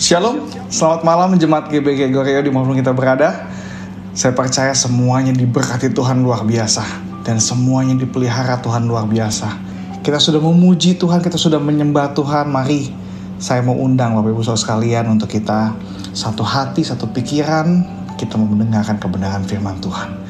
Shalom, selamat malam Jemaat GBG Goreo dimanapun kita berada. Saya percaya semuanya diberkati Tuhan luar biasa dan semuanya dipelihara Tuhan luar biasa. Kita sudah memuji Tuhan, kita sudah menyembah Tuhan. Mari saya mau undang Bapak Ibu Saudara sekalian untuk kita satu hati, satu pikiran, kita mau mendengarkan kebenaran firman Tuhan.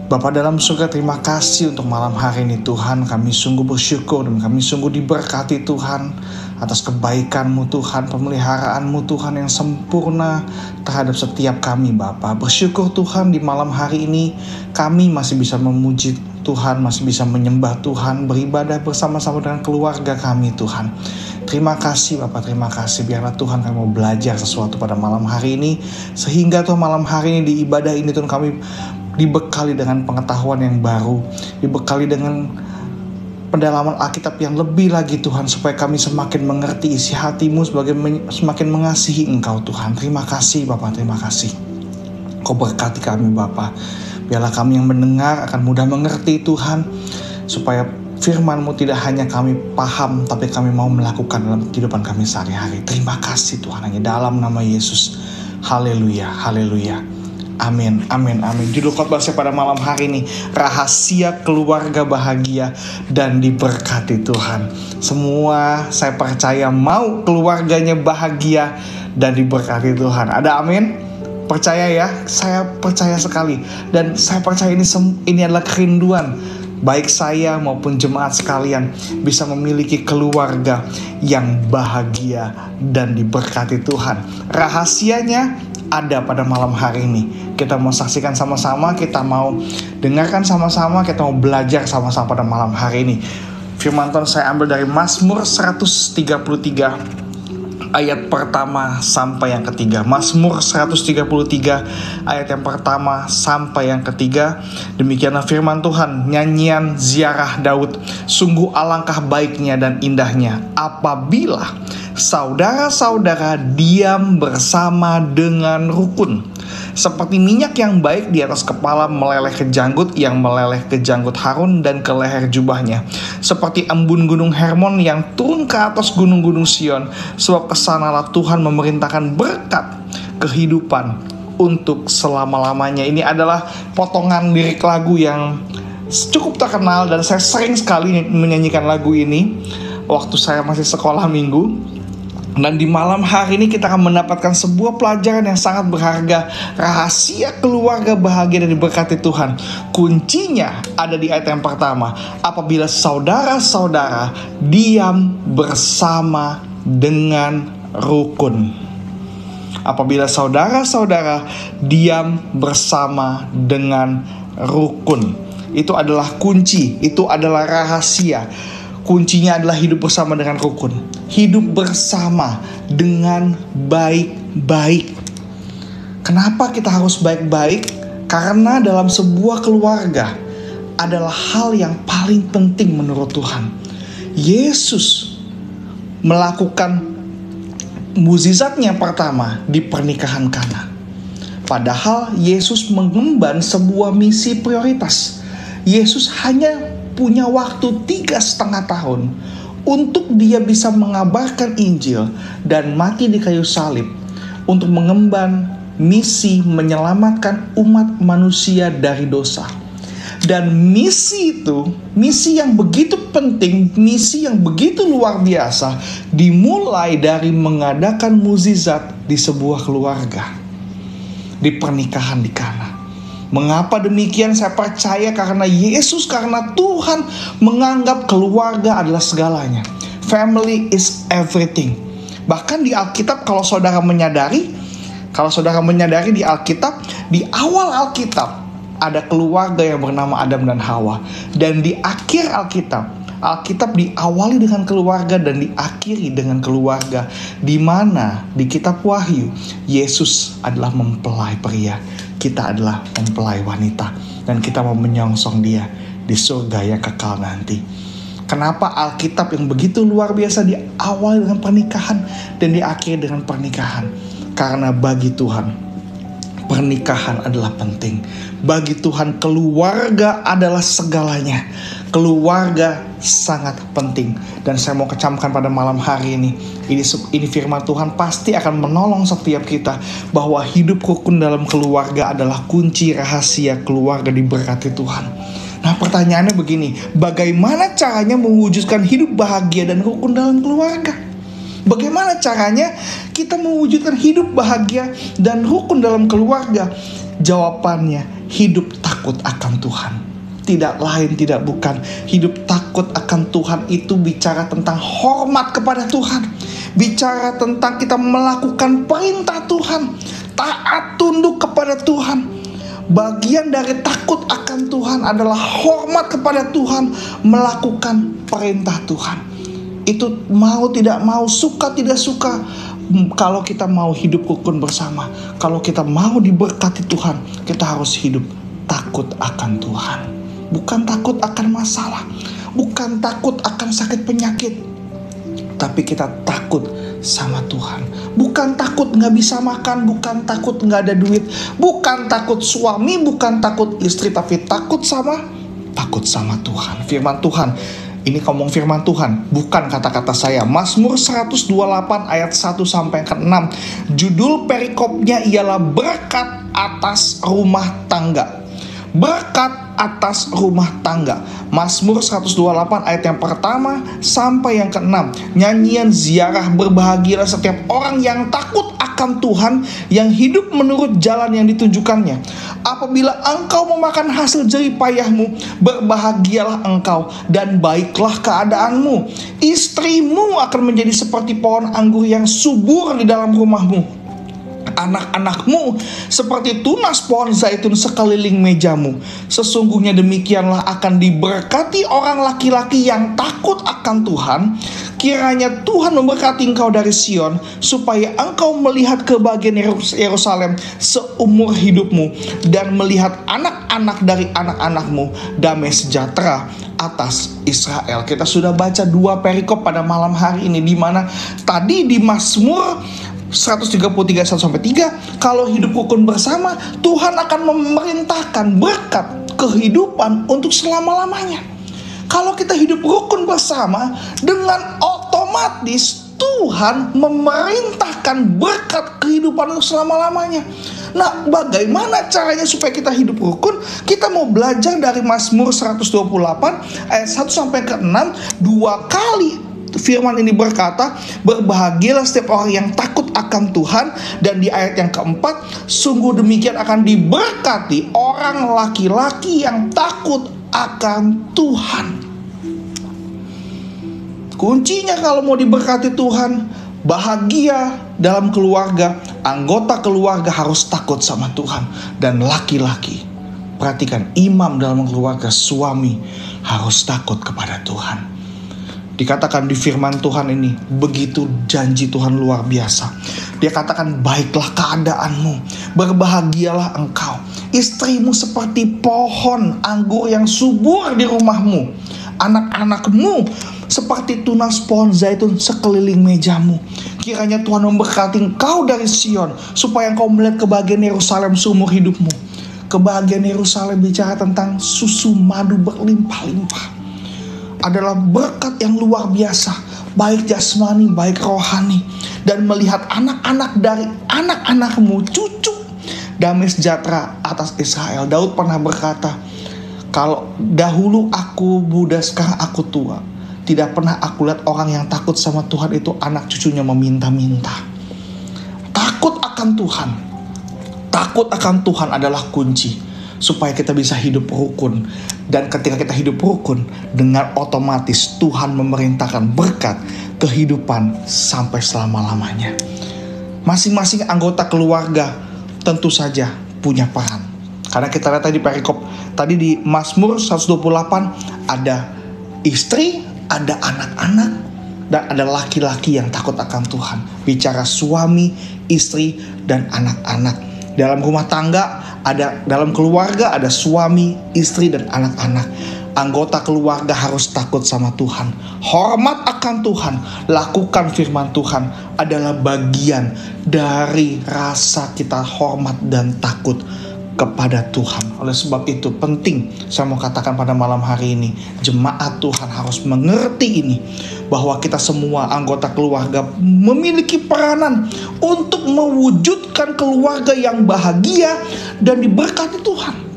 Bapa dalam surga, terima kasih untuk malam hari ini Tuhan. Kami sungguh bersyukur dan kami sungguh diberkati Tuhan atas kebaikan-Mu Tuhan, pemeliharaan-Mu Tuhan yang sempurna terhadap setiap kami Bapa. Bersyukur Tuhan di malam hari ini kami masih bisa memuji Tuhan, masih bisa menyembah Tuhan, beribadah bersama-sama dengan keluarga kami Tuhan. Terima kasih Bapak, terima kasih. Biarlah Tuhan kami mau belajar sesuatu pada malam hari ini, sehingga Tuhan malam hari ini di ibadah ini Tuhan kami dibekali dengan pengetahuan yang baru, dibekali dengan pendalaman Alkitab yang lebih lagi Tuhan, supaya kami semakin mengerti isi hati-Mu, semakin mengasihi Engkau Tuhan. Terima kasih Bapak, terima kasih. Kau berkati kami Bapak. Biarlah kami yang mendengar akan mudah mengerti Tuhan, supaya firman-Mu tidak hanya kami paham, tapi kami mau melakukan dalam kehidupan kami sehari-hari. Terima kasih Tuhan, hanya dalam nama Yesus. Haleluya, haleluya. Amin, amin, amin. Judul khotbah saya pada malam hari ini, rahasia keluarga bahagia dan diberkati Tuhan. Semua saya percaya mau keluarganya bahagia dan diberkati Tuhan. Ada amin? Percaya ya? Saya percaya sekali. Dan saya percaya ini adalah kerinduan baik saya maupun jemaat sekalian, bisa memiliki keluarga yang bahagia dan diberkati Tuhan. Rahasianya ada pada malam hari ini. Kita mau saksikan sama-sama, kita mau dengarkan sama-sama, kita mau belajar sama-sama pada malam hari ini. Firman Tuhan saya ambil dari Mazmur 133 ayat pertama sampai yang ketiga. Mazmur 133 ayat yang pertama sampai yang ketiga. Demikianlah firman Tuhan, nyanyian ziarah Daud. Sungguh alangkah baiknya dan indahnya apabila saudara-saudara diam bersama dengan rukun. Seperti minyak yang baik di atas kepala meleleh ke janggut, yang meleleh ke janggut Harun dan ke leher jubahnya. Seperti embun gunung Hermon yang turun ke atas gunung-gunung Sion. Sebab kesanalah Tuhan memerintahkan berkat kehidupan untuk selama-lamanya. Ini adalah potongan lirik lagu yang cukup terkenal dan saya sering sekali menyanyikan lagu ini waktu saya masih sekolah minggu. Dan di malam hari ini kita akan mendapatkan sebuah pelajaran yang sangat berharga. Rahasia keluarga bahagia dan diberkati Tuhan. Kuncinya ada di ayat yang pertama. Apabila saudara-saudara diam bersama dengan rukun. Apabila saudara-saudara diam bersama dengan rukun. Itu adalah kunci, itu adalah rahasia. Kuncinya adalah hidup bersama dengan rukun. Hidup bersama dengan baik-baik. Kenapa kita harus baik-baik? Karena dalam sebuah keluarga adalah hal yang paling penting menurut Tuhan. Yesus melakukan mukjizatnya pertama di pernikahan Kana. Padahal Yesus mengemban sebuah misi prioritas. Yesus hanya punya waktu 3,5 tahun untuk dia bisa mengabarkan Injil dan mati di kayu salib untuk mengemban misi menyelamatkan umat manusia dari dosa. Dan misi itu, misi yang begitu penting, misi yang begitu luar biasa, dimulai dari mengadakan mukjizat di sebuah keluarga, di pernikahan di Kana. Mengapa demikian? Saya percaya karena Yesus, karena Tuhan menganggap keluarga adalah segalanya. Family is everything. Bahkan di Alkitab kalau saudara menyadari di Alkitab, di awal Alkitab ada keluarga yang bernama Adam dan Hawa. Dan di akhir Alkitab diawali dengan keluarga dan diakhiri dengan keluarga. Di mana di kitab Wahyu, Yesus adalah mempelai pria, kita adalah mempelai wanita, dan kita mau menyongsong dia di surga yang kekal nanti. Kenapa Alkitab yang begitu luar biasa diawali dengan pernikahan dan diakhiri dengan pernikahan? Karena bagi Tuhan, pernikahan adalah penting. Bagi Tuhan keluarga adalah segalanya. Keluarga sangat penting. Dan saya mau kecamkan pada malam hari ini firman Tuhan pasti akan menolong setiap kita, bahwa hidup rukun dalam keluarga adalah kunci rahasia keluarga diberkati Tuhan. Nah, pertanyaannya begini, bagaimana caranya mewujudkan hidup bahagia dan rukun dalam keluarga? Bagaimana caranya kita mewujudkan hidup bahagia dan rukun dalam keluarga? Jawabannya, hidup takut akan Tuhan. Tidak lain, tidak bukan. Hidup takut akan Tuhan itu bicara tentang hormat kepada Tuhan. Bicara tentang kita melakukan perintah Tuhan. Taat tunduk kepada Tuhan. Bagian dari takut akan Tuhan adalah hormat kepada Tuhan, melakukan perintah Tuhan. Itu mau tidak mau, suka tidak suka. Kalau kita mau hidup rukun bersama, kalau kita mau diberkati Tuhan, kita harus hidup takut akan Tuhan. Bukan takut akan masalah, bukan takut akan sakit penyakit, tapi kita takut sama Tuhan. Bukan takut gak bisa makan, bukan takut gak ada duit, bukan takut suami, bukan takut istri, tapi takut sama Tuhan. Firman Tuhan, ini ngomong firman Tuhan, bukan kata-kata saya. Mazmur 128 ayat 1-6. Judul perikopnya ialah berkat atas rumah tangga. Berkat atas rumah tangga. Mazmur 128 ayat yang pertama sampai yang ke-6. Nyanyian ziarah, berbahagialah setiap orang yang takut akan Tuhan, yang hidup menurut jalan yang ditunjukkannya. Apabila engkau memakan hasil jerih payahmu, berbahagialah engkau dan baiklah keadaanmu. Istrimu akan menjadi seperti pohon anggur yang subur di dalam rumahmu. Anak-anakmu seperti tunas pohon zaitun sekeliling mejamu. Sesungguhnya demikianlah akan diberkati orang laki-laki yang takut akan Tuhan. Kiranya Tuhan memberkati engkau dari Sion, supaya engkau melihat kebahagiaan Yerusalem seumur hidupmu, dan melihat anak-anak dari anak-anakmu, damai sejahtera atas Israel. Kita sudah baca 2 perikop pada malam hari ini, di mana tadi di Mazmur 133 1-3, kalau hidup rukun bersama, Tuhan akan memerintahkan berkat kehidupan untuk selama-lamanya. Kalau kita hidup rukun bersama, dengan otomatis Tuhan memerintahkan berkat kehidupan untuk selama-lamanya. Nah, bagaimana caranya supaya kita hidup rukun? Kita mau belajar dari Mazmur 128 ayat 1-6. 2 kali firman ini berkata, berbahagialah setiap orang yang takut akan Tuhan. Dan di ayat yang keempat, sungguh demikian akan diberkati orang laki-laki yang takut akan Tuhan. Kuncinya kalau mau diberkati Tuhan, bahagia dalam keluarga, anggota keluarga harus takut sama Tuhan. Dan laki-laki, perhatikan, imam dalam keluarga, suami harus takut kepada Tuhan. Dikatakan di firman Tuhan ini, begitu janji Tuhan luar biasa. Dia katakan, baiklah keadaanmu, berbahagialah engkau. Istrimu seperti pohon anggur yang subur di rumahmu. Anak-anakmu seperti tunas pohon zaitun sekeliling mejamu. Kiranya Tuhan memberkati engkau dari Sion, supaya engkau melihat kebahagiaan Yerusalem seumur hidupmu. Kebahagiaan Yerusalem bicara tentang susu madu berlimpah-limpah. Adalah berkat yang luar biasa, baik jasmani, baik rohani. Dan melihat anak-anak dari anak-anakmu, cucu, damai sejahtera atas Israel. Daud pernah berkata, kalau dahulu aku muda, sekarang aku tua, tidak pernah aku lihat orang yang takut sama Tuhan itu anak cucunya meminta-minta. Takut akan Tuhan, takut akan Tuhan adalah kunci supaya kita bisa hidup rukun. Dan ketika kita hidup rukun, dengan otomatis Tuhan memerintahkan berkat kehidupan sampai selama-lamanya. Masing-masing anggota keluarga tentu saja punya peran. Karena kita lihat tadi perikop tadi di Mazmur 128, ada istri, ada anak-anak, dan ada laki-laki yang takut akan Tuhan. Bicara suami, istri, dan anak-anak. Dalam rumah tangga, dalam keluarga ada suami, istri, dan anak-anak. Anggota keluarga harus takut sama Tuhan, hormat akan Tuhan, lakukan firman Tuhan adalah bagian dari rasa kita hormat dan takut kepada Tuhan. Oleh sebab itu penting saya mau katakan pada malam hari ini, jemaat Tuhan harus mengerti ini, bahwa kita semua anggota keluarga memiliki peranan untuk mewujudkan keluarga yang bahagia dan diberkati Tuhan.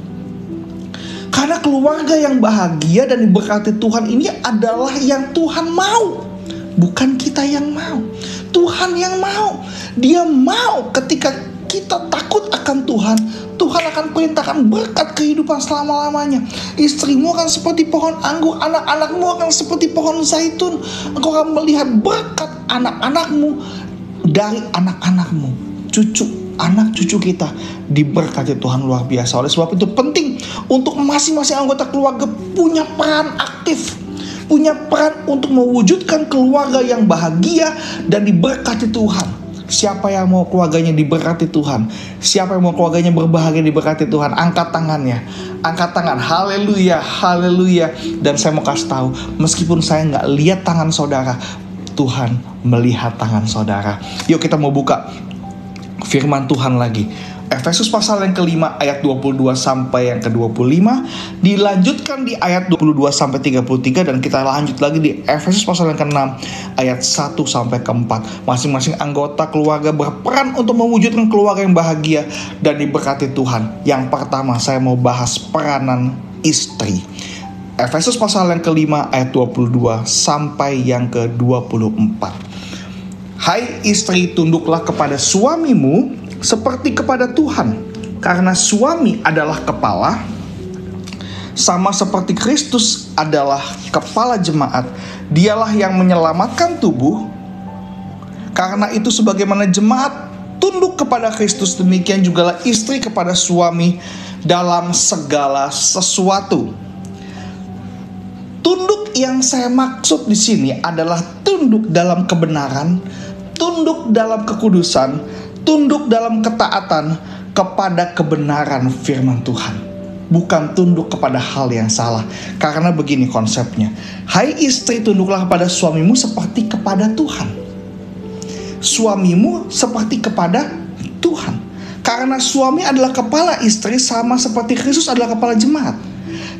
Karena keluarga yang bahagia dan diberkati Tuhan ini adalah yang Tuhan mau, bukan kita yang mau. Tuhan yang mau. Dia mau ketika kita takut akan Tuhan, Tuhan akan perintahkan berkat kehidupan selama-lamanya. Istrimu akan seperti pohon anggur, anak-anakmu akan seperti pohon zaitun. Engkau akan melihat berkat anak-anakmu dari anak-anakmu, anak cucu kita diberkati Tuhan luar biasa. Oleh sebab itu penting untuk masing-masing anggota keluarga punya peran aktif, punya peran untuk mewujudkan keluarga yang bahagia dan diberkati Tuhan. Siapa yang mau keluarganya diberkati Tuhan? Siapa yang mau keluarganya berbahagia diberkati Tuhan? Angkat tangannya, angkat tangan. Haleluya, haleluya. Dan saya mau kasih tahu, meskipun saya nggak lihat tangan saudara, Tuhan melihat tangan saudara. Yuk kita mau buka firman Tuhan lagi. Efesus pasal yang kelima ayat 22 sampai yang ke-25. Dilanjutkan di ayat 22 sampai 33. Dan kita lanjut lagi di Efesus pasal yang ke-6 ayat 1 sampai ke-4. Masing-masing anggota keluarga berperan untuk mewujudkan keluarga yang bahagia dan diberkati Tuhan. Yang pertama saya mau bahas peranan istri. Efesus pasal yang kelima ayat 22 sampai yang ke-24. Hai istri, tunduklah kepada suamimu seperti kepada Tuhan, karena suami adalah kepala, sama seperti Kristus adalah kepala jemaat. Dialah yang menyelamatkan tubuh. Karena itu sebagaimana jemaat tunduk kepada Kristus, demikian jugalah istri kepada suami dalam segala sesuatu. Tunduk yang saya maksud di sini adalah tunduk dalam kebenaran, tunduk dalam kekudusan, tunduk dalam ketaatan kepada kebenaran firman Tuhan. Bukan tunduk kepada hal yang salah. Karena begini konsepnya. Hai istri, tunduklah kepada suamimu seperti kepada Tuhan. Suamimu seperti kepada Tuhan. Karena suami adalah kepala istri, sama seperti Kristus adalah kepala jemaat.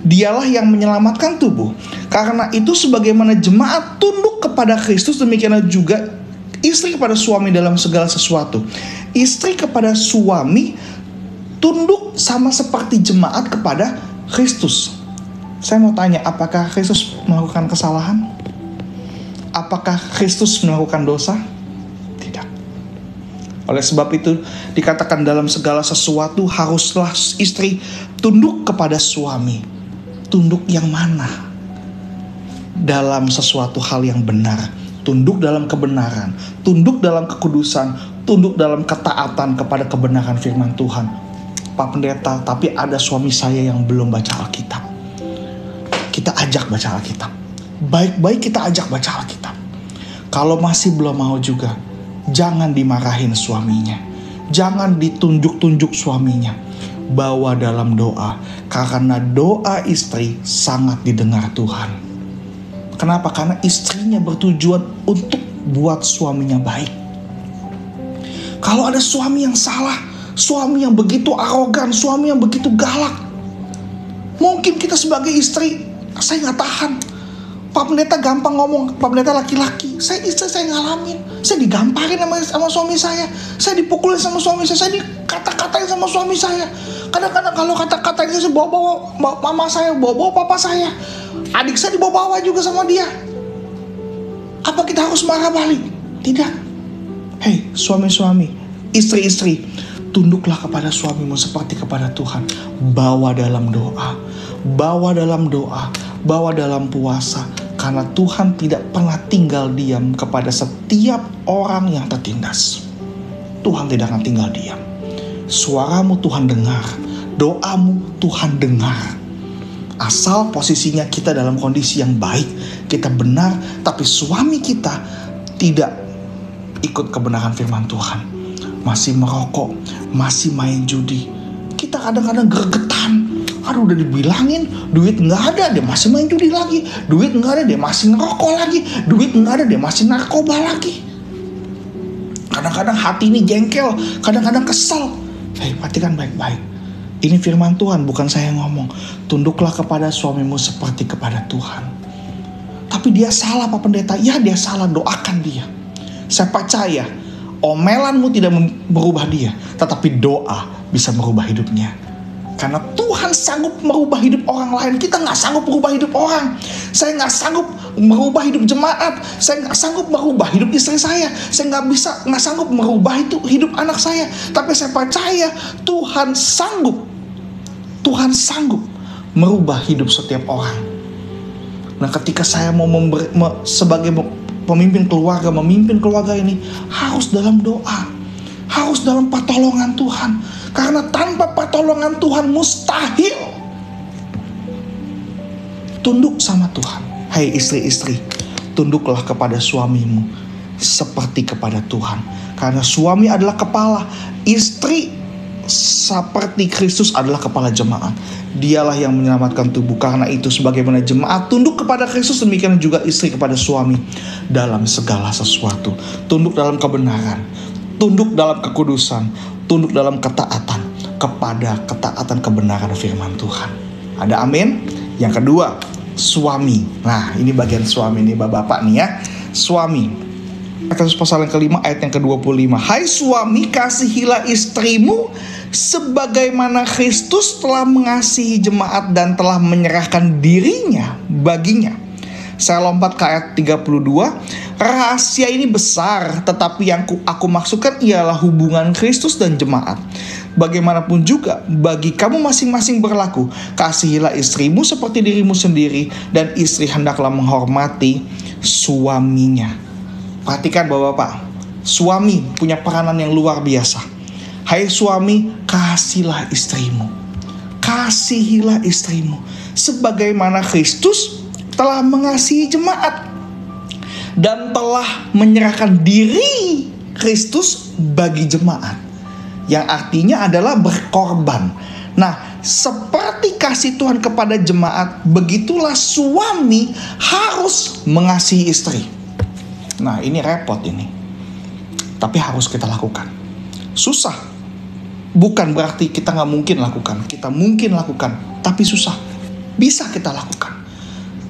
Dialah yang menyelamatkan tubuh. Karena itu sebagaimana jemaat tunduk kepada Kristus, demikianlah juga istri kepada suami dalam segala sesuatu. Istri kepada suami tunduk sama seperti jemaat kepada Kristus. Saya mau tanya, apakah Kristus melakukan kesalahan? Apakah Kristus melakukan dosa? Tidak. Oleh sebab itu dikatakan dalam segala sesuatu haruslah istri tunduk kepada suami. Tunduk yang mana? Dalam sesuatu hal yang benar. Tunduk dalam kebenaran, tunduk dalam kekudusan, tunduk dalam ketaatan kepada kebenaran firman Tuhan. Pak Pendeta, tapi ada suami saya yang belum baca Alkitab. Kita ajak baca Alkitab. Baik-baik kita ajak baca Alkitab. Kalau masih belum mau juga, jangan dimarahin suaminya. Jangan ditunjuk-tunjuk suaminya. Bawa dalam doa, karena doa istri sangat didengar Tuhan. Kenapa? Karena istrinya bertujuan untuk buat suaminya baik. Kalau ada suami yang salah, suami yang begitu arogan, suami yang begitu galak, mungkin kita sebagai istri, saya gak tahan. Pak Pendeta gampang ngomong, Pak Pendeta laki-laki, saya istri saya ngalamin. Saya digamparin sama suami saya dipukulin sama suami saya dikata-katain sama suami saya. Kadang-kadang kalau kata-katanya saya bawa-bawa mama saya, bawa-bawa papa saya. Adik saya dibawa-bawa juga sama dia. Apa kita harus marah balik? Tidak. Hei suami-suami, istri-istri, tunduklah kepada suamimu seperti kepada Tuhan. Bawa dalam doa, bawa dalam doa, bawa dalam puasa. Karena Tuhan tidak pernah tinggal diam kepada setiap orang yang tertindas. Tuhan tidak akan tinggal diam. Suaramu Tuhan dengar, doamu Tuhan dengar. Asal posisinya kita dalam kondisi yang baik, kita benar, tapi suami kita tidak ikut kebenaran firman Tuhan. Masih merokok, masih main judi. Kita kadang-kadang gregetan. Aduh, udah dibilangin duit nggak ada, dia masih main judi lagi. Duit nggak ada, dia masih ngerokok lagi. Duit nggak ada, dia masih narkoba lagi. Kadang-kadang hati ini jengkel, kadang-kadang kesel. Perhatikan baik-baik. Ini firman Tuhan, bukan saya yang ngomong. Tunduklah kepada suamimu seperti kepada Tuhan. Tapi dia salah Pak Pendeta. Ya, dia salah, doakan dia. Saya percaya omelanmu tidak merubah dia, tetapi doa bisa merubah hidupnya. Karena Tuhan sanggup merubah hidup orang lain. Kita gak sanggup merubah hidup orang. Saya gak sanggup merubah hidup jemaat. Saya gak sanggup merubah hidup istri saya. Saya gak sanggup merubah hidup anak saya. Tapi saya percaya Tuhan sanggup. Tuhan sanggup merubah hidup setiap orang. Nah, ketika saya mau sebagai pemimpin keluarga ini, harus dalam doa, harus dalam pertolongan Tuhan. Karena tanpa pertolongan Tuhan mustahil. Tunduk sama Tuhan. Hai istri-istri, tunduklah kepada suamimu seperti kepada Tuhan. Karena suami adalah kepala, istri seperti Kristus adalah kepala jemaat. Dialah yang menyelamatkan tubuh. Karena itu sebagaimana jemaat tunduk kepada Kristus, demikian juga istri kepada suami dalam segala sesuatu. Tunduk dalam kebenaran, tunduk dalam kekudusan, tunduk dalam ketaatan ketaatan kebenaran firman Tuhan. Ada amin? Yang kedua, suami. Nah, ini bagian suami nih bapak-bapak nih ya. Suami. Efesus pasal yang kelima ayat yang ke-25. Hai suami, kasihilah istrimu sebagaimana Kristus telah mengasihi jemaat dan telah menyerahkan dirinya baginya. Saya lompat ke ayat 32. Rahasia ini besar, tetapi yang aku maksudkan ialah hubungan Kristus dan jemaat. Bagaimanapun juga, bagi kamu masing-masing berlaku, kasihilah istrimu seperti dirimu sendiri, dan istri hendaklah menghormati suaminya. Perhatikan bapak-bapak, suami punya peranan yang luar biasa. Hai suami, kasihilah istrimu. Kasihilah istrimu sebagaimana Kristus telah mengasihi jemaat dan telah menyerahkan diri Kristus bagi jemaat, yang artinya adalah berkorban. Nah, seperti kasih Tuhan kepada jemaat, begitulah suami harus mengasihi istri. Nah, ini repot ini, tapi harus kita lakukan. Susah, bukan berarti kita gak mungkin lakukan. Kita mungkin lakukan, tapi susah. Bisa kita lakukan.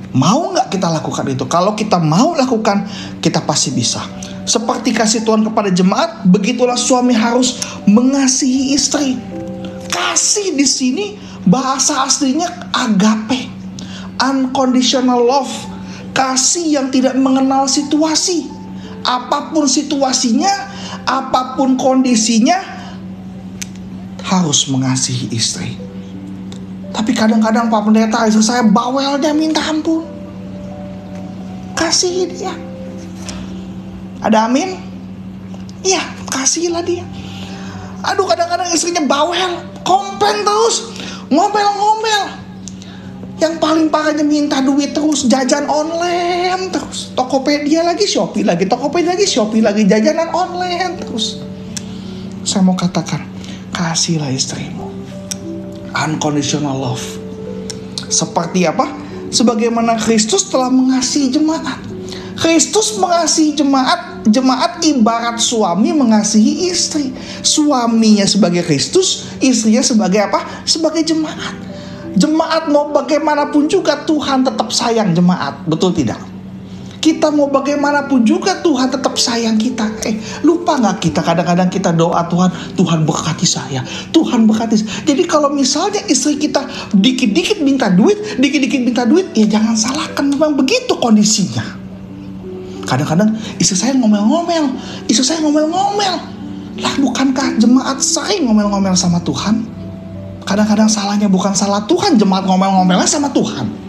Mau gak kita lakukan itu? Kalau kita mau lakukan, kita pasti bisa. Seperti kasih Tuhan kepada jemaat, begitulah suami harus mengasihi istri. Kasih di sini bahasa aslinya agape, unconditional love. Kasih yang tidak mengenal situasi. Apapun situasinya, apapun kondisinya, harus mengasihi istri. Tapi kadang-kadang Pak Pendeta, istri saya bawelnya minta ampun. Kasihi dia. Ada amin? Iya, kasihilah dia. Aduh, kadang-kadang istrinya bawel, komplain terus, ngomel-ngomel. Yang paling parahnya minta duit terus, jajan online terus. Tokopedia lagi, Shopee lagi, Tokopedia lagi, Shopee lagi, jajanan online terus. Saya mau katakan, kasihilah istrimu. Unconditional love. Seperti apa? Sebagaimana Kristus telah mengasihi jemaat. Kristus mengasihi jemaat. Jemaat ibarat suami mengasihi istri. Suaminya sebagai Kristus, istrinya sebagai apa? Sebagai jemaat. Jemaat mau bagaimanapun juga Tuhan tetap sayang jemaat. Betul tidak? Kita mau bagaimanapun juga Tuhan tetap sayang kita. Lupa gak kita kadang-kadang kita doa Tuhan berkati saya, Tuhan berkati saya. Jadi kalau misalnya istri kita dikit-dikit minta duit, ya jangan salahkan, memang begitu kondisinya. Kadang-kadang istri saya ngomel-ngomel. Lah, bukankah jemaat sering ngomel-ngomel sama Tuhan? Kadang-kadang salahnya bukan salah Tuhan, jemaat ngomel-ngomelnya sama Tuhan.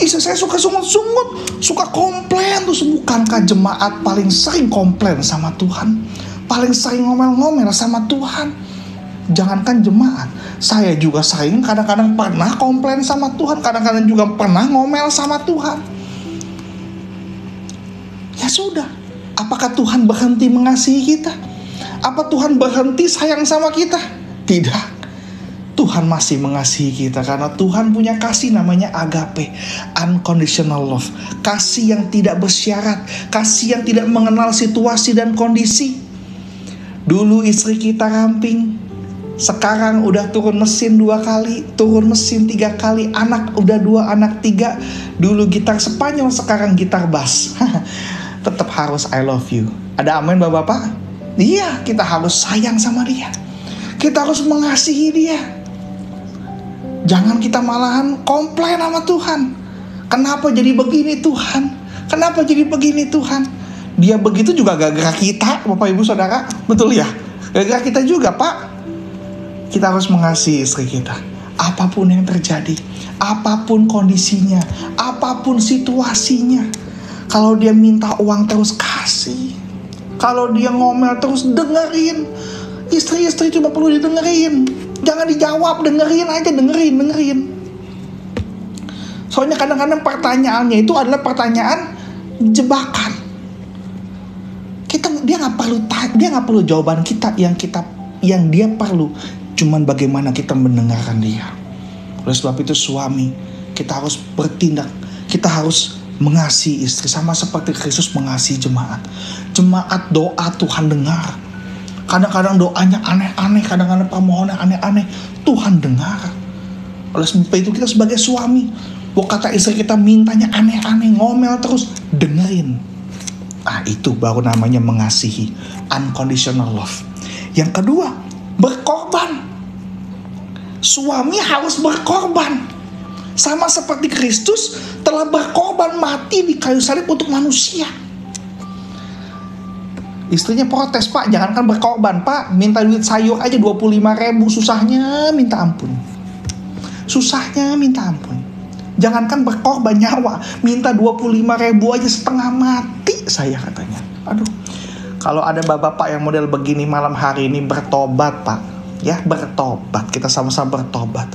Istri saya suka sungut-sungut, suka komplain. Terus bukankah jemaat paling sering komplain sama Tuhan? Paling sering ngomel-ngomel sama Tuhan? Jangankan jemaat, saya juga sering kadang-kadang pernah komplain sama Tuhan, kadang-kadang juga pernah ngomel sama Tuhan. Ya sudah, apakah Tuhan berhenti mengasihi kita? Apa Tuhan berhenti sayang sama kita? Tidak. Tuhan masih mengasihi kita, karena Tuhan punya kasih namanya agape, unconditional love. Kasih yang tidak bersyarat, kasih yang tidak mengenal situasi dan kondisi. Dulu istri kita ramping, sekarang udah turun mesin 2 kali, turun mesin 3 kali, anak udah 2, anak 3. Dulu gitar Spanyol, sekarang gitar bass. Tetap harus I love you. Ada amin bapak-bapak? Iya, kita harus sayang sama dia. Kita harus mengasihi dia. Jangan kita malahan komplain sama Tuhan. Kenapa jadi begini Tuhan? Kenapa jadi begini Tuhan? Dia begitu juga gara-gara kita, Bapak Ibu Saudara. Betul ya? Gara-gara kita juga, Pak. Kita harus mengasihi istri kita. Apapun yang terjadi, apapun kondisinya, apapun situasinya. Kalau dia minta uang terus kasih. Kalau dia ngomel terus dengerin. Istri-istri cuma perlu didengerin. Jangan dijawab, dengerin aja, dengerin. Soalnya kadang-kadang pertanyaannya itu adalah pertanyaan jebakan. Dia nggak perlu jawaban kita, yang dia perlu cuman bagaimana kita mendengarkan dia. Oleh sebab itu suami, kita harus bertindak, kita harus mengasihi istri sama seperti Kristus mengasihi jemaat. Jemaat doa Tuhan dengar. Kadang-kadang doanya aneh-aneh, kadang-kadang permohonan aneh-aneh, Tuhan dengar. Oleh sebab itu kita sebagai suami, kata istri kita mintanya aneh-aneh, ngomel terus, dengerin. Itu baru namanya mengasihi, unconditional love. Yang kedua, berkorban. Suami harus berkorban. Sama seperti Kristus telah berkorban mati di kayu salib untuk manusia. Istrinya protes, Pak, jangankan berkorban, Pak, minta duit sayur aja 25.000, susahnya minta ampun. Susahnya minta ampun. Jangankan berkorban nyawa, minta 25.000 aja setengah mati saya katanya. Aduh, kalau ada bapak-bapak yang model begini malam hari ini, bertobat, Pak. Ya, bertobat, kita sama-sama bertobat.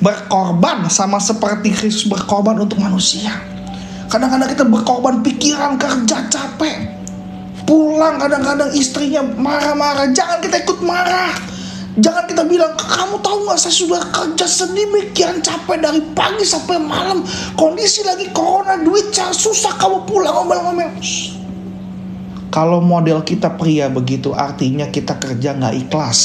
Berkorban sama seperti Kristus berkorban untuk manusia. Kadang-kadang kita berkorban pikiran, kerja, capek. Pulang kadang-kadang istrinya marah-marah, jangan kita ikut marah. Jangan kita bilang, kamu tahu gak saya sudah kerja sedemikian capek dari pagi sampai malam. Kondisi lagi corona, duit susah, kamu pulang ngomel-ngomel. Kalau model kita pria begitu, artinya kita kerja gak ikhlas.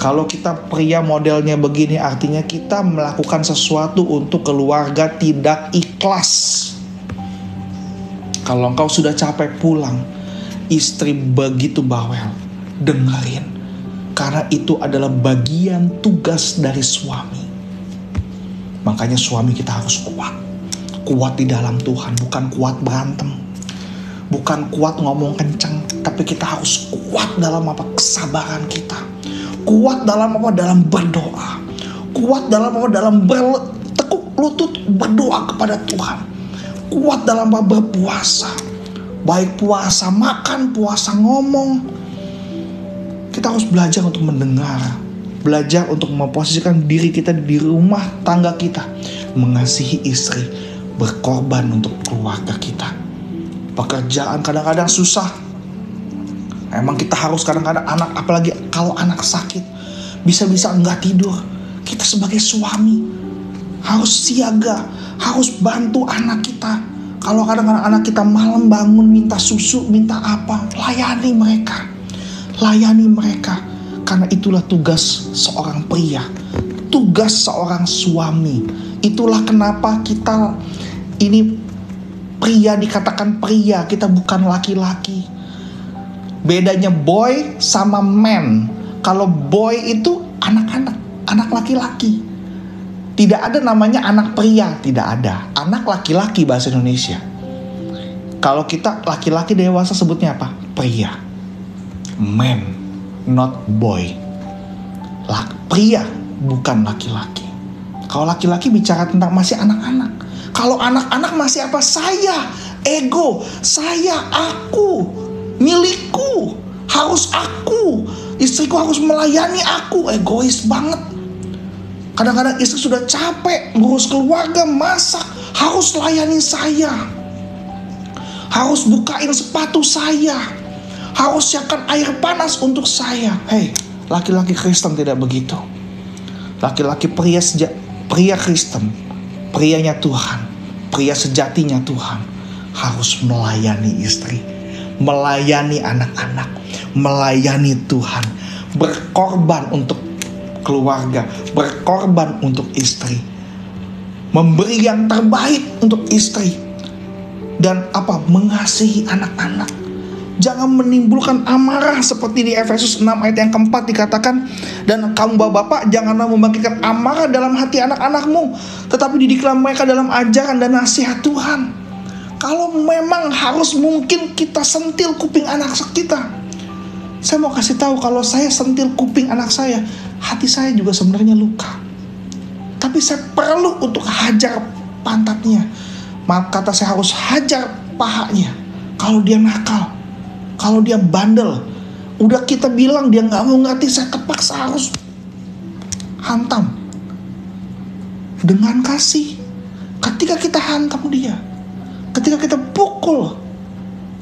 Kalau kita pria modelnya begini, artinya kita melakukan sesuatu untuk keluarga tidak ikhlas. Kalau engkau sudah capek pulang, istri begitu bawel, dengerin. Karena itu adalah bagian tugas dari suami. Makanya suami kita harus kuat. Kuat di dalam Tuhan, bukan kuat berantem. Bukan kuat ngomong kencang, tapi kita harus kuat dalam kesabaran kita. Kuat dalam dalam berdoa. Kuat dalam dalam bertekuk lutut berdoa kepada Tuhan. Kuat dalam berpuasa. Baik puasa makan, puasa ngomong. Kita harus belajar untuk mendengar. Belajar untuk memposisikan diri kita di rumah tangga kita. Mengasihi istri. Berkorban untuk keluarga kita. Pekerjaan kadang-kadang susah. Emang kita harus kadang-kadang anak, apalagi kalau anak sakit, bisa-bisa enggak tidur. Kita sebagai suami harus siaga, harus bantu anak kita. Kalau kadang-kadang anak kita malam bangun minta susu, minta apa, layani mereka. Layani mereka. Karena itulah tugas seorang pria, tugas seorang suami. Itulah kenapa kita ini pria dikatakan pria, kita bukan laki-laki. Bedanya boy sama man. Kalau boy itu anak-anak, anak laki-laki. Tidak ada namanya anak pria, tidak ada. Anak laki-laki bahasa Indonesia. Kalau kita laki-laki dewasa sebutnya apa? Pria. Man, not boy. Pria, bukan laki-laki. Kalau laki-laki bicara tentang masih anak-anak. Kalau anak-anak masih apa? Saya, ego, saya, aku, milikku, harus aku, istriku harus melayani aku, egois banget. Kadang-kadang istri sudah capek ngurus keluarga, masak, harus layani saya, harus bukain sepatu saya, harus siapkan air panas untuk saya. Hei, Laki-laki Kristen tidak begitu. Laki-laki pria Kristen, prianya Tuhan, pria sejatinya Tuhan, harus melayani istri, melayani anak-anak, melayani Tuhan, berkorban untuk keluarga, berkorban untuk istri, memberi yang terbaik untuk istri, dan mengasihi anak-anak. Jangan menimbulkan amarah seperti di Efesus 6 ayat yang keempat dikatakan, dan kamu bapak-bapak janganlah membangkitkan amarah dalam hati anak-anakmu, tetapi didiklah mereka dalam ajaran dan nasihat Tuhan. Kalau memang harus mungkin kita sentil kuping anak kita, saya mau kasih tahu, kalau saya sentil kuping anak saya, hati saya juga sebenarnya luka. Tapi saya perlu untuk hajar pantatnya. Maaf kata, saya harus hajar pahanya. Kalau dia nakal, kalau dia bandel, udah kita bilang dia gak mau ngerti, saya terpaksa harus hantam. Dengan kasih. Ketika kita hantam dia, ketika kita pukul,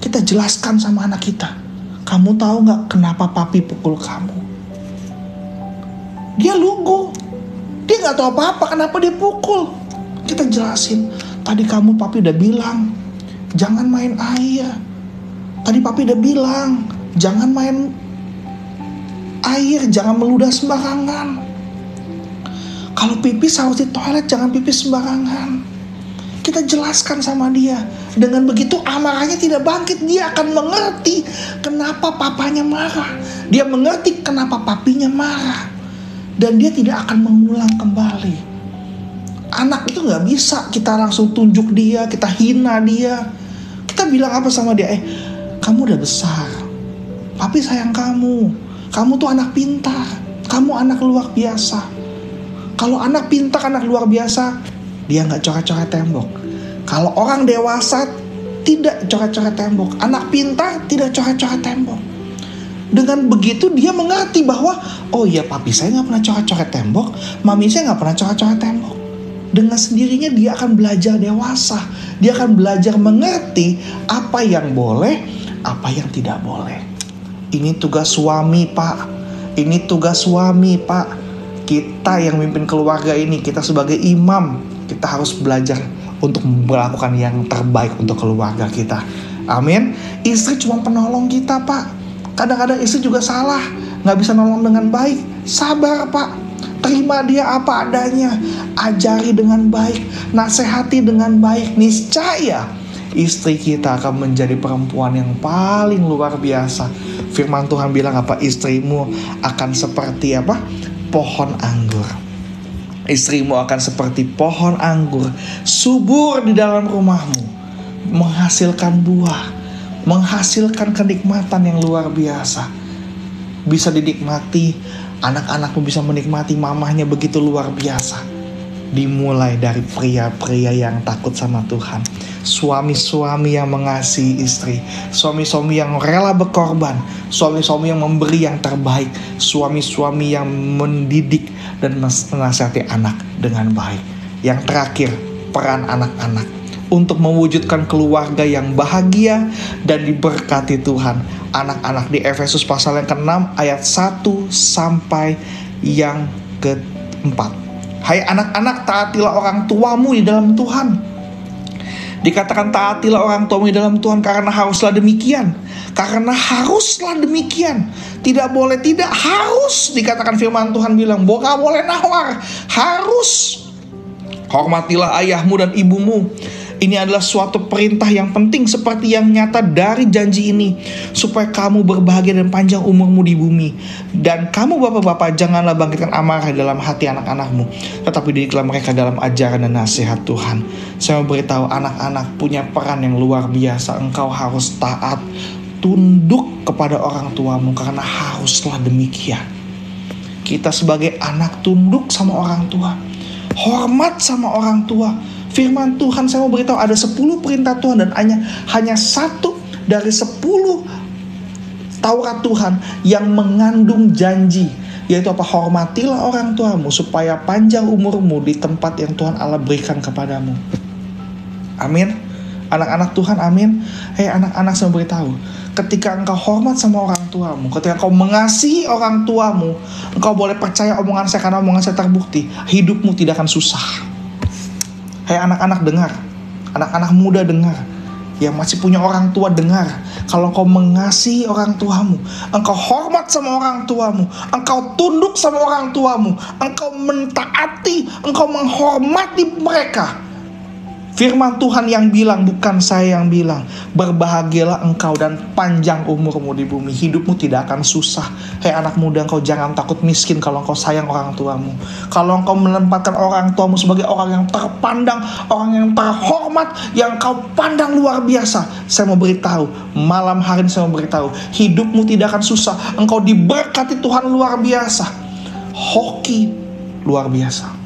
kita jelaskan sama anak kita, kamu tahu gak kenapa papi pukul kamu? Dia lugu, dia gak tahu apa-apa kenapa dia pukul. Kita jelasin, tadi papi udah bilang jangan main air. Tadi papi udah bilang jangan main air, jangan meludah sembarangan. Kalau pipis harus di toilet, jangan pipis sembarangan. Kita jelaskan sama dia. Dengan begitu amarahnya tidak bangkit. Dia akan mengerti kenapa papanya marah. Dia mengerti kenapa papinya marah. Dan dia tidak akan mengulang kembali. Anak itu gak bisa kita langsung tunjuk dia, kita hina dia. Kita bilang apa sama dia? Kamu udah besar, papi sayang kamu. Kamu tuh anak pintar, kamu anak luar biasa. Kalau anak pintar, anak luar biasa, dia gak coret-coret tembok. Kalau orang dewasa tidak coret-coret tembok. Anak pintar tidak coret-coret tembok. Dengan begitu dia mengerti bahwa, oh iya, papi saya gak pernah coret-coret tembok, mami saya gak pernah coret-coret tembok. Dengan sendirinya dia akan belajar dewasa. Dia akan belajar mengerti apa yang boleh, apa yang tidak boleh. Ini tugas suami, Pak. Ini tugas suami, Pak. Kita yang memimpin keluarga ini, kita sebagai imam, kita harus belajar untuk melakukan yang terbaik untuk keluarga kita. Amin. Istri cuma penolong kita, Pak. Kadang-kadang istri juga salah, gak bisa nolong dengan baik. Sabar, Pak. Terima dia apa adanya. Ajari dengan baik, nasihati dengan baik. Niscaya istri kita akan menjadi perempuan yang paling luar biasa. Firman Tuhan bilang istrimu akan seperti pohon anggur. Istrimu akan seperti pohon anggur, subur di dalam rumahmu, menghasilkan buah, menghasilkan kenikmatan yang luar biasa. Bisa dinikmati, anak-anakmu bisa menikmati mamahnya begitu luar biasa. Dimulai dari pria-pria yang takut sama Tuhan, suami-suami yang mengasihi istri, suami-suami yang rela berkorban, suami-suami yang memberi yang terbaik, suami-suami yang mendidik dan menasihati anak dengan baik. Yang terakhir, peran anak-anak untuk mewujudkan keluarga yang bahagia dan diberkati Tuhan. Anak-anak di Efesus pasal yang ke-6 ayat 1 sampai yang ke-4. Hai anak-anak, taatilah orang tuamu di dalam Tuhan. Dikatakan taatilah orang tuamu di dalam Tuhan karena haruslah demikian. Karena haruslah demikian. Tidak boleh, tidak, harus. Dikatakan firman Tuhan bilang, gak boleh nawar, harus. Hormatilah ayahmu dan ibumu. Ini adalah suatu perintah yang penting seperti yang nyata dari janji ini, supaya kamu berbahagia dan panjang umurmu di bumi. Dan kamu bapak-bapak janganlah bangkitkan amarah dalam hati anak-anakmu, tetapi didiklah mereka dalam ajaran dan nasihat Tuhan. Saya mau beritahu anak-anak punya peran yang luar biasa. Engkau harus taat, tunduk kepada orang tuamu karena haruslah demikian. Kita sebagai anak tunduk sama orang tua, hormat sama orang tua. Firman Tuhan, saya mau beritahu ada 10 perintah Tuhan dan hanya satu dari 10 Taurat Tuhan yang mengandung janji, yaitu hormatilah orang tuamu supaya panjang umurmu di tempat yang Tuhan Allah berikan kepadamu. Amin. Anak-anak Tuhan, amin. Anak-anak, saya beritahu, ketika engkau hormat sama orang tuamu, ketika engkau mengasihi orang tuamu, engkau boleh percaya omongan saya, karena omongan saya terbukti, hidupmu tidak akan susah. Anak-anak dengar, anak-anak muda dengar, yang masih punya orang tua dengar. Kalau engkau mengasihi orang tuamu, engkau hormat sama orang tuamu, engkau tunduk sama orang tuamu, engkau mentaati, engkau menghormati mereka. Firman Tuhan yang bilang, bukan saya yang bilang, berbahagialah engkau dan panjang umurmu di bumi. Hidupmu tidak akan susah. Anak muda, engkau jangan takut miskin kalau engkau sayang orang tuamu. Kalau engkau menempatkan orang tuamu sebagai orang yang terpandang, orang yang terhormat, yang engkau pandang luar biasa, saya mau beritahu, malam hari ini saya mau beritahu, hidupmu tidak akan susah. Engkau diberkati Tuhan luar biasa. Hoki luar biasa.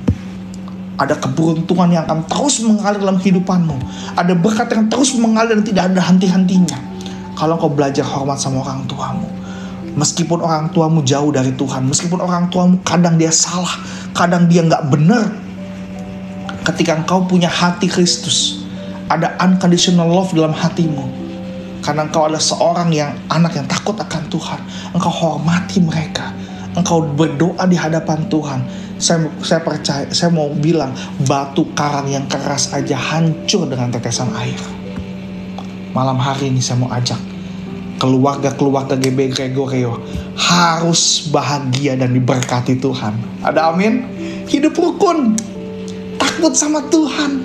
Ada keberuntungan yang akan terus mengalir dalam kehidupanmu. Ada berkat yang terus mengalir dan tidak ada henti-hentinya. Kalau kau belajar hormat sama orang tuamu. Meskipun orang tuamu jauh dari Tuhan, meskipun orang tuamu kadang dia salah, kadang dia gak benar, ketika engkau punya hati Kristus, ada unconditional love dalam hatimu, karena engkau adalah seorang yang anak yang takut akan Tuhan, engkau hormati mereka, engkau berdoa di hadapan Tuhan. Saya percaya, saya mau bilang, batu karang yang keras aja hancur dengan tetesan air. Malam hari ini saya mau ajak keluarga-keluarga GB Gregorio harus bahagia dan diberkati Tuhan. Ada amin? Hidup rukun, takut sama Tuhan,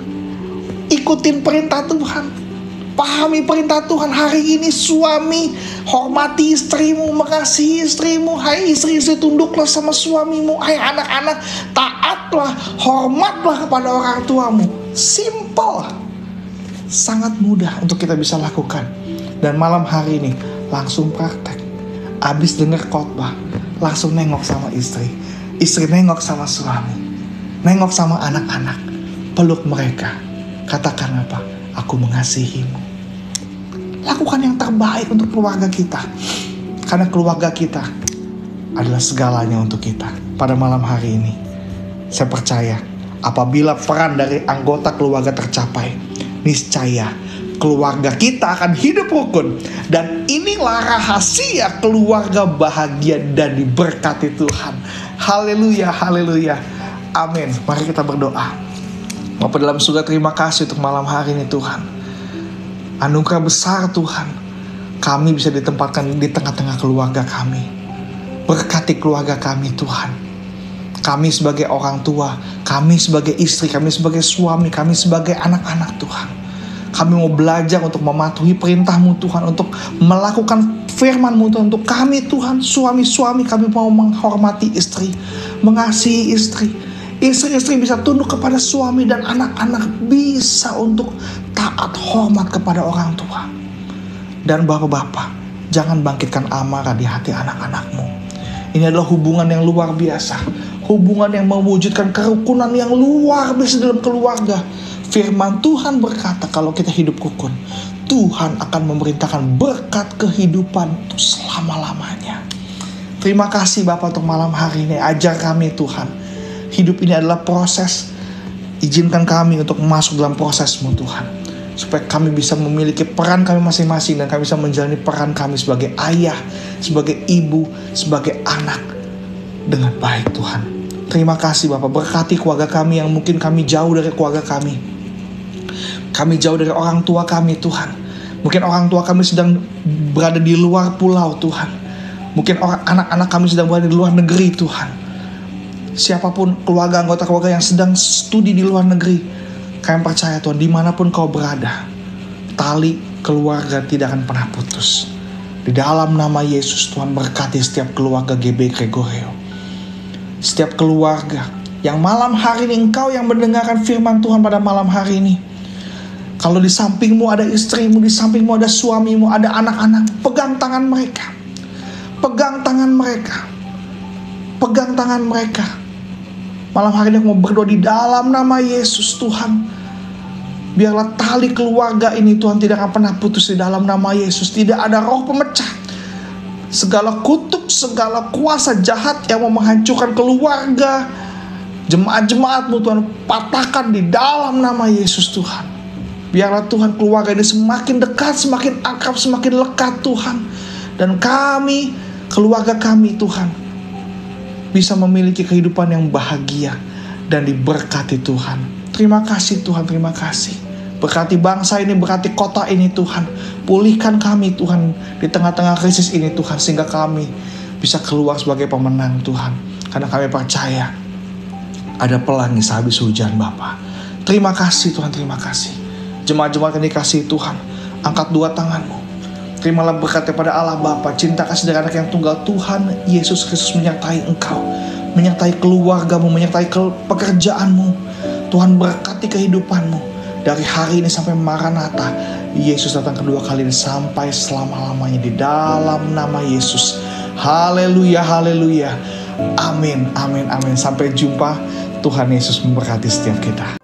ikutin perintah Tuhan, pahami perintah Tuhan. Hari ini suami, hormati istrimu, mengasihi istrimu. Hai istri-istri, tunduklah sama suamimu. Hai anak-anak, taatlah, hormatlah kepada orang tuamu. Simple, sangat mudah untuk kita bisa lakukan. Dan malam hari ini langsung praktek. Abis dengar khotbah, langsung nengok sama istri, istri nengok sama suami, nengok sama anak-anak, peluk mereka, katakan apa? Aku mengasihimu. Lakukan yang terbaik untuk keluarga kita, karena keluarga kita adalah segalanya untuk kita. Pada malam hari ini, saya percaya apabila peran dari anggota keluarga tercapai, niscaya keluarga kita akan hidup rukun. Dan inilah rahasia keluarga bahagia dan diberkati Tuhan. Haleluya, haleluya, amin. Mari kita berdoa. Bapa dalam surga, terima kasih untuk malam hari ini Tuhan. Anugerah besar Tuhan, kami bisa ditempatkan di tengah-tengah keluarga kami. Berkati keluarga kami Tuhan. Kami sebagai orang tua, kami sebagai istri, kami sebagai suami, kami sebagai anak-anak Tuhan. Kami mau belajar untuk mematuhi perintah-Mu Tuhan, untuk melakukan firman-Mu Tuhan. Untuk kami Tuhan, suami-suami, kami mau menghormati istri, mengasihi istri. Istri-istri bisa tunduk kepada suami, dan anak-anak bisa untuk taat hormat kepada orang tua. Dan bapak-bapak, jangan bangkitkan amarah di hati anak-anakmu. Ini adalah hubungan yang luar biasa, hubungan yang mewujudkan kerukunan yang luar biasa dalam keluarga. Firman Tuhan berkata, kalau kita hidup rukun, Tuhan akan memerintahkan berkat kehidupan untuk selama-lamanya. Terima kasih Bapak untuk malam hari ini. Ajar kami Tuhan, hidup ini adalah proses. Izinkan kami untuk masuk dalam proses-Mu Tuhan, supaya kami bisa memiliki peran kami masing-masing, dan kami bisa menjalani peran kami sebagai ayah, sebagai ibu, sebagai anak dengan baik Tuhan. Terima kasih Bapak, berkati keluarga kami yang mungkin kami jauh dari keluarga kami. Kami jauh dari orang tua kami Tuhan. Mungkin orang tua kami sedang berada di luar pulau Tuhan. Mungkin anak-anak kami sedang berada di luar negeri Tuhan. Siapapun keluarga, anggota keluarga yang sedang studi di luar negeri, kami percaya Tuhan, dimanapun kau berada, tali keluarga tidak akan pernah putus. Di dalam nama Yesus Tuhan, berkati setiap keluarga GB Gregorio. Setiap keluarga yang malam hari ini, Engkau yang mendengarkan firman Tuhan pada malam hari ini, kalau di sampingmu ada istrimu, di sampingmu ada suamimu, ada anak-anak, pegang tangan mereka. Pegang tangan mereka. Pegang tangan mereka. Malam hari ini aku mau berdoa di dalam nama Yesus Tuhan. Biarlah tali keluarga ini Tuhan tidak akan pernah putus di dalam nama Yesus. Tidak ada roh pemecah. Segala kutuk, segala kuasa jahat yang mau menghancurkan keluarga, jemaat-jemaat-Mu Tuhan, patahkan di dalam nama Yesus Tuhan. Biarlah Tuhan keluarga ini semakin dekat, semakin akrab, semakin lekat Tuhan. Dan kami, keluarga kami Tuhan, bisa memiliki kehidupan yang bahagia dan diberkati Tuhan. Terima kasih Tuhan, terima kasih. Berkati bangsa ini, berkati kota ini Tuhan. Pulihkan kami Tuhan di tengah-tengah krisis ini Tuhan, sehingga kami bisa keluar sebagai pemenang Tuhan. Karena kami percaya ada pelangi sehabis hujan Bapa. Terima kasih Tuhan, terima kasih. Jemaat-jemaat yang dikasihi Tuhan, angkat dua tanganmu. Terimalah berkat daripada Allah Bapa, cinta kasih dari anak yang tunggal Tuhan Yesus Kristus menyertai engkau, menyertai keluargamu, menyertai pekerjaanmu. Tuhan berkati kehidupanmu dari hari ini sampai Maranatha. Yesus datang kedua kali ini sampai selama-lamanya di dalam nama Yesus. Haleluya, haleluya. Amin, amin, amin. Sampai jumpa. Tuhan Yesus memberkati setiap kita.